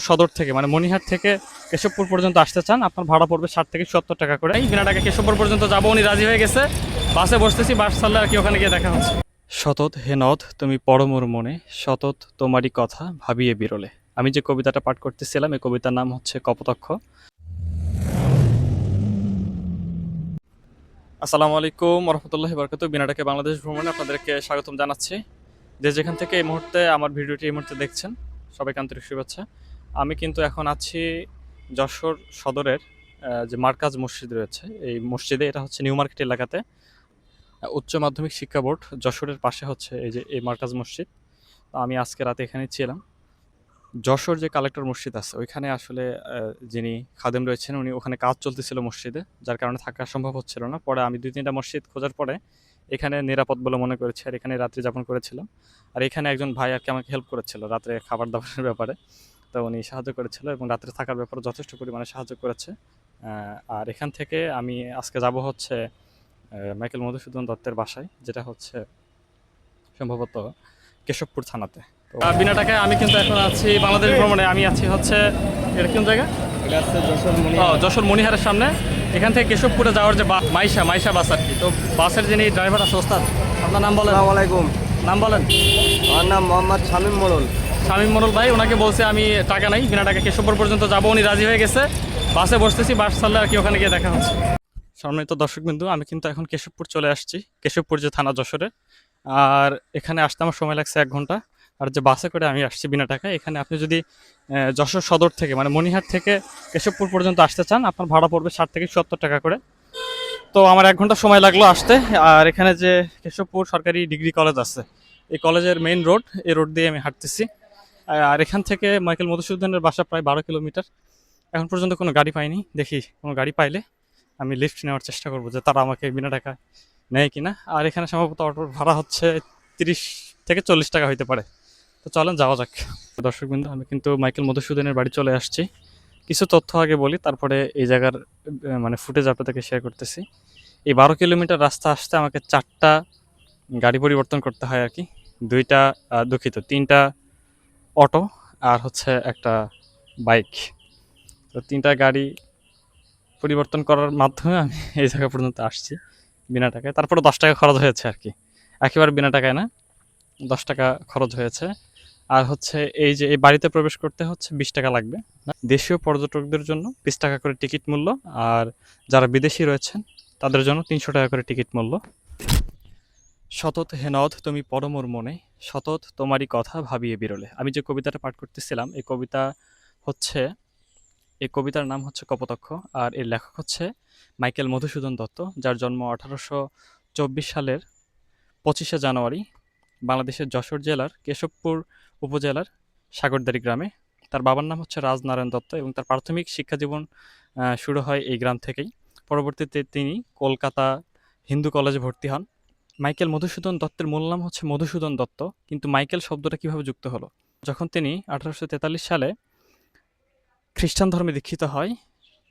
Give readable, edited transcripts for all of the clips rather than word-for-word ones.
সদর থেকে মানে মনিহাট থেকে কেশবপুর পর্যন্ত আসতে চান, আপনার ভাড়া পড়বে 60 থেকে 70 টাকা করে। এই বিনা টাকা কেশবপুর পর্যন্ত যাবো, উনি রাজি হয়ে গেছে। বাসে বসতেছি, বাস ছাড়লে আর কি ওখানে গিয়ে দেখা হচ্ছে। সতত হে নদ তুমি পড়ো মোর মনে, সতত তোমারই কথা ভাবিয়ে বিরলে। আমি যে কবিতাটা পাঠ করতেছিলাম এই কবিতার নাম হচ্ছে কপোতাক্ষ। আসসালামু আলাইকুম রহমতুল্লাহি বারাকাতুহু। বিনাটাকে বাংলাদেশ ভ্রমণে আপনাদেরকে স্বাগতম জানাচ্ছি। যে যেখান থেকে এই মুহূর্তে আমার ভিডিওটি এই মুহূর্তে দেখছেন, সবাইকে আন্তরিক শুভেচ্ছা। আমি কিন্তু এখন আছি যশোর সদরের যে মার্কাজ মসজিদ রয়েছে, এই মসজিদে। এটা হচ্ছে নিউ মার্কেট এলাকাতে। উচ্চ মাধ্যমিক শিক্ষা বোর্ড যশোরের পাশে হচ্ছে এই যে এই মার্কাজ মসজিদ। তো আমি আজকে রাতে এখানেই ছিলাম। যশোর যে কালেক্টর মসজিদ আছে ওইখানে আসলে যিনি খাদেম রয়েছেন উনি ওখানে কাজ চলতেছিল মসজিদে, যার কারণে থাকা সম্ভব হচ্ছিল না। পরে আমি 2-3টা মসজিদ খোঁজার পরে এখানে নিরাপদ বলে মনে করেছি, আর এখানে রাত্রি যাপন করেছিলাম। আর এখানে একজন ভাই আর কি আমাকে হেল্প করেছিল রাত্রে খাবার দাবারের ব্যাপারে। তো উনি সাহায্য করেছিল এবং রাত্রে থাকার ব্যাপারে যথেষ্ট পরিমাণে সাহায্য করেছে। আর এখান থেকে আমি আজকে যাব হচ্ছে মাইকেল মধুসূদন দত্তের বাসায়, যেটা হচ্ছে সম্ভবত কেশবপুর থানাতে। তো বিনা টাকায় আমি কিন্তু এখন আছি বাংলাদেশ ভ্রমণে। আমি আছি হচ্ছে এটা কোন জায়গা? এটা হচ্ছে যশোর যশোর মনিহারের সামনে। এখান থেকে কেশবপুরে যাওয়ার যে মাইশা বাস আর কি। তো বাসের যিনি ড্রাইভার আছে, ওস্তাদ আপনার নাম বলেন। আসসালামু আলাইকুম। নাম বলেন। আমার নাম মোহাম্মদ শামীম মোড়ল। শামীম মোড়ল ভাই, ওনাকে বলছে আমি টাকা নাই, বিনা টাকা কেশবপুর পর্যন্ত যাবো, উনি রাজি হয়ে গেছে। বাসে বসতেছি, বাস ছাড়লে আর কি ওখানে গিয়ে দেখা হচ্ছে। সম্মানিত দর্শকবিন্দু, আমি কিন্তু এখন কেশবপুর চলে আসছি, কেশবপুর যে থানা যশোরে। আর এখানে আসতে আমার সময় লাগছে 1 ঘন্টা। আর যে বাসে করে আমি আসছি বিনা টাকায়, এখানে আপনি যদি যশোর সদর থেকে মানে মনিহাট থেকে কেশবপুর পর্যন্ত আসতে চান, আপনার ভাড়া পড়বে 60 থেকে 70 টাকা করে। তো আমার 1 ঘন্টা সময় লাগলো আসতে। আর এখানে যে কেশবপুর সরকারি ডিগ্রি কলেজ আছে, এই কলেজের মেইন রোড, এই রোড দিয়ে আমি হাঁটতেছি। আর এখান থেকে মাইকেল মধুসূদনের বাসা প্রায় 12 কিলোমিটার। এখন পর্যন্ত কোনো গাড়ি পাইনি, দেখি কোনো গাড়ি পাইলে আমি লিফট নেওয়ার চেষ্টা করবো, যে তারা আমাকে বিনা টাকা নেয় কিনা। আর এখানে সম্ভবত অটোর ভাড়া হচ্ছে 30 থেকে 40 টাকা হইতে পারে। তো চলেন যাওয়া যাক। দর্শকবৃন্দ, আমি কিন্তু মাইকেল মধুসূদনের বাড়ি চলে আসছি। কিছু তথ্য আগে বলি, তারপরে এই জায়গার মানে ফুটেজ আপনাদেরকে শেয়ার করতেছি। এই 12 কিলোমিটার রাস্তা আসতে আমাকে 4টা গাড়ি পরিবর্তন করতে হয় আর কি। 2টা দুঃখিত 3টা অটো আর হচ্ছে একটা বাইক। তো 3টা গাড়ি পরিবর্তন করার মাধ্যমে আমি এই জায়গা পর্যন্ত আসছি বিনা টাকায়। তারপরে 10 টাকা খরচ হয়েছে আর কি, একেবারে বিনা টাকায় না, 10 টাকা খরচ হয়েছে। আর হচ্ছে এই যে এই বাড়িতে প্রবেশ করতে হচ্ছে 20 টাকা লাগবে। দেশীয় পর্যটকদের জন্য 20 টাকা করে টিকিট মূল্য, আর যারা বিদেশি রয়েছেন তাদের জন্য 300 টাকা করে টিকিট মূল্য। সতত হে নদ তুমি পড়ো মোর মনে, সতত তোমারই কথা ভাবিয়ে বিরলে। আমি যে কবিতাটা পাঠ করতেছিলাম হচ্ছে এই কবিতার নাম হচ্ছে কপোতাক্ষ। আর এর লেখক হচ্ছে মাইকেল মধুসূদন দত্ত, যার জন্ম 1824 সালের 25শে জানুয়ারি বাংলাদেশের যশোর জেলার কেশবপুর উপজেলার সাগরদাড়ি গ্রামে। তার বাবার নাম হচ্ছে রাজনারায়ণ দত্ত এবং তার প্রাথমিক শিক্ষা জীবন শুরু হয় এই গ্রাম থেকেই। পরবর্তীতে তিনি কলকাতা হিন্দু কলেজে ভর্তি হন। মাইকেল মধুসূদন দত্তের মূল নাম হচ্ছে মধুসূদন দত্ত, কিন্তু মাইকেল শব্দটা কিভাবে যুক্ত হলো? যখন তিনি 1843 সালে খ্রিস্টান ধর্মে দীক্ষিত হয়,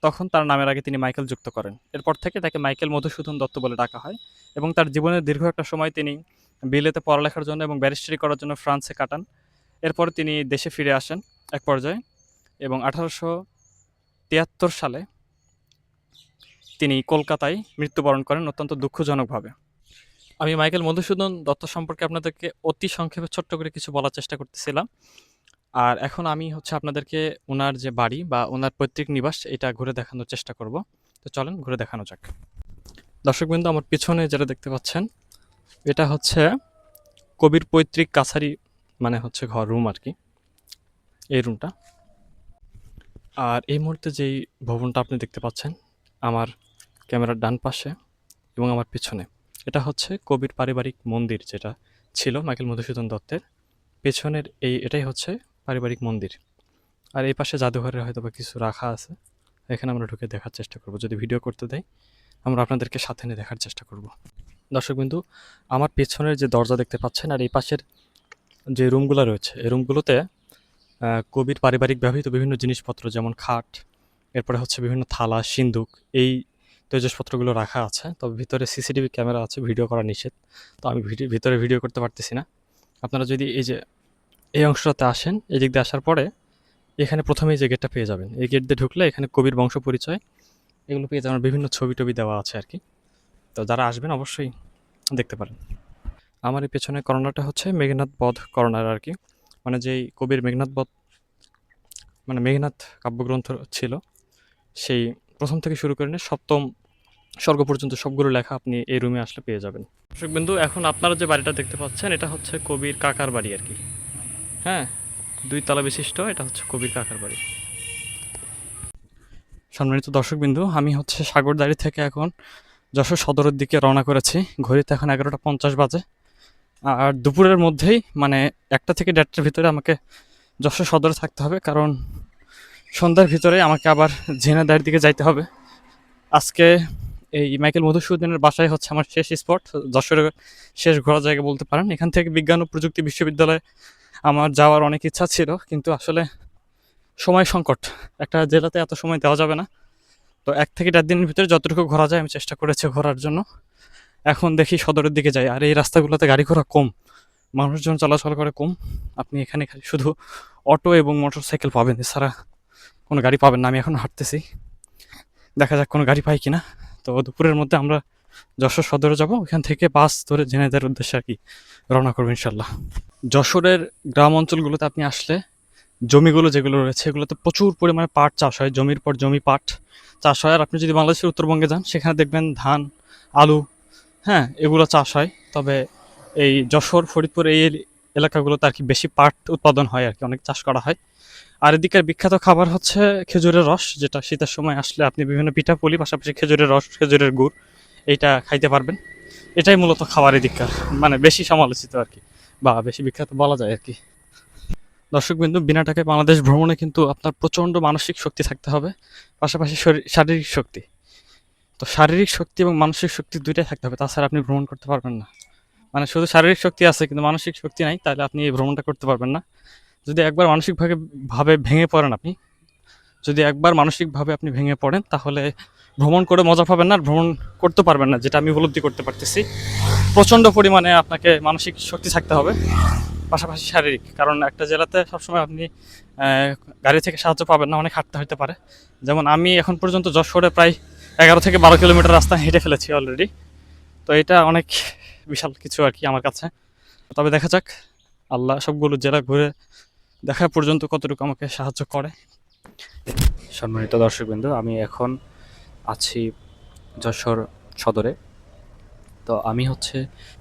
তখন তার নামের আগে তিনি মাইকেল যুক্ত করেন। এরপর থেকে তাকে মাইকেল মধুসূদন দত্ত বলে ডাকা হয়। এবং তার জীবনের দীর্ঘ একটা সময় তিনি বিলেতে পড়ালেখার জন্য এবং ব্যারিস্টারি করার জন্য ফ্রান্সে কাটান। এরপর তিনি দেশে ফিরে আসেন এক পর্যায়ে, এবং 1873 সালে তিনি কলকাতায় মৃত্যুবরণ করেন অত্যন্ত দুঃখজনকভাবে। আমি মাইকেল মধুসূদন দত্ত সম্পর্কে আপনাদেরকে অতি সংক্ষেপে ছোট্ট করে কিছু বলার চেষ্টা করতেছিলাম। আর এখন আমি হচ্ছে আপনাদেরকে ওনার যে বাড়ি বা ওনার পৈতৃক নিবাস এটা ঘুরে দেখানোর চেষ্টা করব। তো চলেন ঘুরে দেখানো যাক। দর্শকবৃন্দ, আমার পিছনে যেটা দেখতে পাচ্ছেন এটা হচ্ছে কবির পৈতৃক কাছারি, মানে হচ্ছে ঘর, রুম আর কি, এই রুমটা। আর এই মুহূর্তে যেই ভবনটা আপনি দেখতে পাচ্ছেন আমার ক্যামেরার ডান পাশে এবং আমার পিছনে, এটা হচ্ছে কবির পারিবারিক মন্দির, যেটা ছিল মাইকেল মধুসূদন দত্তের। পেছনের এটাই হচ্ছে পারিবারিক মন্দির। আর এই পাশে জাদুঘরের হয়তো বা কিছু রাখা আছে, এখানে আমরা ঢুকে দেখার চেষ্টা করব। যদি ভিডিও করতে দেয় আমরা আপনাদেরকে সাথে নিয়ে দেখার চেষ্টা করব। দর্শকবিন্দু, আমার পেছনের যে দরজা দেখতে পাচ্ছেন আর এই পাশের যে রুমগুলো রয়েছে, এই রুমগুলোতে কবির পারিবারিক ব্যবহৃত বিভিন্ন জিনিসপত্র, যেমন খাট, এরপরে হচ্ছে বিভিন্ন থালা, সিন্দুক, এই তেজসপত্রগুলো রাখা আছে। তবে ভিতরে সিসিটিভি ক্যামেরা আছে, ভিডিও করা নিষেধ। তো আমি ভিতরে ভিডিও করতে পারতেছি না। আপনারা যদি এই যে এই অংশটাতে আসেন, এই দিক দিয়ে আসার পরে এখানে প্রথমেই যে গেটটা পেয়ে যাবেন, এই গেট দিয়ে ঢুকলে এখানে কবির বংশ পরিচয় এগুলো পেয়ে যাবেন, বিভিন্ন ছবি টবি দেওয়া আছে আর কি। তো যারা আসবেন অবশ্যই দেখতে পারেন। আমার এই পেছনে কর্নারটা হচ্ছে মেঘনাদ বধ কর্নার আর কি, মানে যেই কবির মেঘনাদ বধ মানে মেঘনাদ কাব্যগ্রন্থ ছিল, সেই প্রথম থেকে শুরু করে নিয়ে সপ্তম স্বর্গ পর্যন্ত সবগুলো লেখা আপনি এই রুমে আসলে পেয়ে যাবেন। দর্শক বিন্দু, এখন আপনারা যে বাড়িটা দেখতে পাচ্ছেন এটা হচ্ছে কবির কাকার বাড়ি আর কি। হ্যাঁ, 2 তলা বিশিষ্ট, এটা হচ্ছে কবির কাকার বাড়ি। সম্মানিত দর্শক বিন্দু, আমি হচ্ছে সাগরদাড়ি থেকে এখন যশোর সদরের দিকে রওনা করেছি। ঘড়িতে এখন 11টা 50 বাজে। আর দুপুরের মধ্যেই মানে 1টা থেকে 1:30টার ভিতরে আমাকে যশোর সদরে থাকতে হবে, কারণ সন্ধ্যার ভিতরে আমাকে আবার ঝিনাইদহের দিকে যাইতে হবে। আজকে এই মাইকেল মধুসূদনের বাসায় হচ্ছে আমার শেষ স্পট, যশোরের শেষ ঘোরা জায়গা বলতে পারেন। এখান থেকে বিজ্ঞান ও প্রযুক্তি বিশ্ববিদ্যালয়ে আমার যাওয়ার অনেক ইচ্ছা ছিল, কিন্তু আসলে সময় সংকট, একটা জেলাতে এত সময় দেওয়া যাবে না। তো 1 থেকে 1.5 দিনের ভিতরে যতটুকু ঘোরা যায় আমি চেষ্টা করেছি ঘোরার জন্য। এখন দেখি সদরের দিকে যাই। আর এই রাস্তাগুলোতে গাড়ি ঘোড়া কম, মানুষজন চলাচল করে কম। আপনি এখানে খালি শুধু অটো এবং মোটরসাইকেল পাবেন, এছাড়া কোনো গাড়ি পাবেন না। আমি এখন হাঁটতেছি, দেখা যাক কোনো গাড়ি পাই কিনা। তো দুপুরের মধ্যে আমরা যশোর সদরে যাব, ওখান থেকে বাস ধরে ঝিনাইদহের উদ্দেশ্যে আর কি রওনা করবো ইনশাল্লাহ। যশোরের গ্রাম অঞ্চলগুলোতে আপনি আসলে জমিগুলো যেগুলো রয়েছে এগুলোতে প্রচুর পরিমাণে পাট চাষ হয়, জমির পর জমি পাট চাষ হয়। আর আপনি যদি বাংলাদেশের উত্তরবঙ্গে যান সেখানে দেখবেন ধান, আলু, হ্যাঁ এগুলো চাষ হয়। তবে এই যশোর ফরিদপুর এই এলাকাগুলোতে আর কি বেশি পাট উৎপাদন হয় আর কি, অনেক চাষ করা হয়। আর এদিকের বিখ্যাত খাবার হচ্ছে খেজুরের রস, যেটা শীতের সময় আসলে আপনি বিভিন্ন পিঠাপুলি পাশাপাশি খেজুরের রস, খেজুরের গুড় এইটা খাইতে পারবেন। এটাই মূলত খাবার এদিককার, মানে বেশি সমালোচিত আর কি, বা বেশি বিখ্যাত বলা যায় আর কি। দর্শকবিন্দু, বিনা টাকায় বাংলাদেশ ভ্রমণে কিন্তু আপনার প্রচণ্ড মানসিক শক্তি থাকতে হবে, পাশাপাশি শারীরিক শক্তি। তো শারীরিক শক্তি এবং মানসিক শক্তি দুইটাই থাকতে হবে, তাছাড়া আপনি ভ্রমণ করতে পারবেন না। মানে শুধু শারীরিক শক্তি আছে কিন্তু মানসিক শক্তি নাই, তাহলে আপনি এই ভ্রমণটা করতে পারবেন না। যদি একবার মানসিকভাবে ভেঙে পড়েন আপনি, যদি একবার মানসিকভাবে আপনি ভেঙে পড়েন তাহলে ভ্রমণ করে মজা পাবেন না, আর ভ্রমণ করতে পারবেন না, যেটা আমি উপলব্ধি করতে পারতেছি। প্রচণ্ড পরিমাণে আপনাকে মানসিক শক্তি থাকতে হবে, পাশাপাশি শারীরিক। কারণ একটা জেলাতে সবসময় আপনি গাড়ি থেকে সাহায্য পাবেন না, অনেক হাঁটতে হতে পারে। যেমন আমি এখন পর্যন্ত যশোরে প্রায় 11 থেকে 12 কিলোমিটার রাস্তা হেঁটে ফেলেছি অলরেডি। তো এটা অনেক বিশাল কিছু আর কি আমার কাছে। তবে দেখা যাক আল্লাহ সবগুলো জেলা ঘুরে দেখা পর্যন্ত কতটুকু আমাকে সাহায্য করে। সম্মানিত দর্শকবৃন্দ, আমি এখন আছি যশোর সদরে। তো আমি হচ্ছে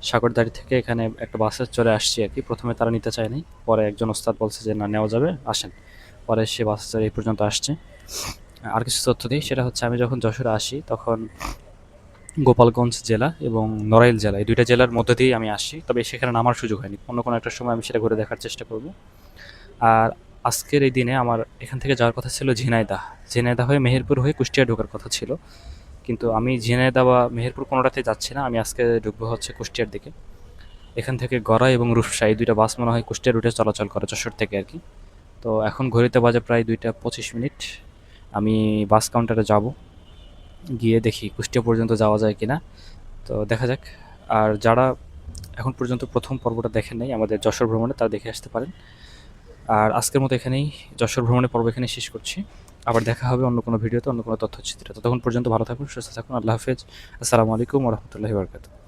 সাগরদাড়ি থেকে এখানে একটা বাসে চলে আসছি আর কি। প্রথমে তারা নিতে চায়নি, পরে একজন ওস্তাদ বলছে যে না, নেওয়া যাবে, আসেন। পরে সে বাসে চড়ে এই পর্যন্ত আসছে। আর কিছু তথ্য দিই, সেটা হচ্ছে আমি যখন যশোরে আসি তখন গোপালগঞ্জ জেলা এবং নড়াইল জেলা, এই দুইটা জেলার মধ্যে দিয়েই আমি আসি। তবে সেখানে নামার সুযোগ হয়নি, অন্য কোনো একটা সময় আমি সেটা ঘুরে দেখার চেষ্টা করব। আর আজকের এই দিনে আমার এখান থেকে যাওয়ার কথা ছিল ঝিনাইদহ হয়ে মেহেরপুর হয়ে কুষ্টিয়া ঢোকার কথা ছিল, কিন্তু আমি ঝিনাইদহ বা মেহেরপুর কোনোটাতে যাচ্ছি না। আমি আজকে ঢুকবো হচ্ছে কুষ্টিয়ার দিকে। এখান থেকে গড়াই এবং রূপসা এই দুইটা বাস মনে হয় কুষ্টিয়া রুটে চলাচল করে যশোর থেকে আর কি। তো এখন ঘড়িতে বাজে প্রায় 2টা 25 মিনিট। আমি বাস কাউন্টারে যাব, গিয়ে দেখি কুষ্টিয়া পর্যন্ত যাওয়া যায় কিনা। তো দেখা যাক। আর যারা এখন পর্যন্ত প্রথম পর্বটা দেখেন নাই আমাদের যশোর ভ্রমণে, তারা দেখে আসতে পারেন। আর আজকের মতো এখানেই যশোর ভ্রমণের পর্ব এখানে শেষ করছি। আবার দেখা হবে অন্য কোনো ভিডিওতে, অন্য কোনো তথ্যচিত্রে। ততক্ষণ পর্যন্ত ভালো থাকুন, সুস্থ থাকুন। আল্লাহ হাফেজ। আসসালামু আলাইকুম ওয়া রাহমাতুল্লাহি ওয়া বারাকাতুহু।